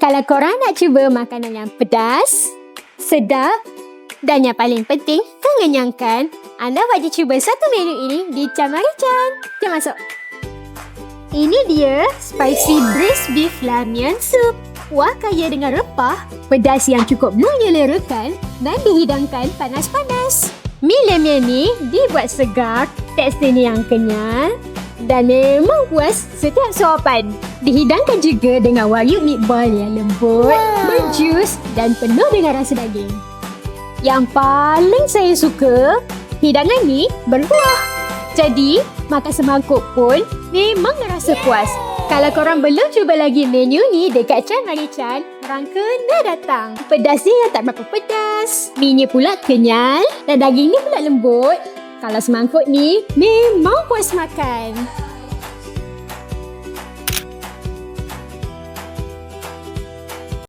Kalau korang nak cuba makanan yang pedas, sedap dan yang paling penting mengenyangkan, anda wajib cuba satu menu ini di Chan Marie Chan. Jom masuk. Ini dia spicy braised beef lam mian soup. Kuah kaya dengan rempah, pedas yang cukup menyelerakan dan dihidangkan panas-panas. Mi lam mian ni dibuat segar, teksturnya yang kenyal dan memang puas setiap suapan. Dihidangkan juga dengan wayuk meatball yang lembut, berjus dan penuh dengan rasa daging. Yang paling saya suka, hidangan ni berkuah. Jadi, makan semangkuk pun memang rasa puas. Kalau korang belum cuba lagi menu ni dekat Chan Marie Chan, korang kena datang. Pedasnya yang tak berapa pedas, mi-nya pula kenyal dan daging ni pula lembut. Kalau semangkuk ni memang puas makan.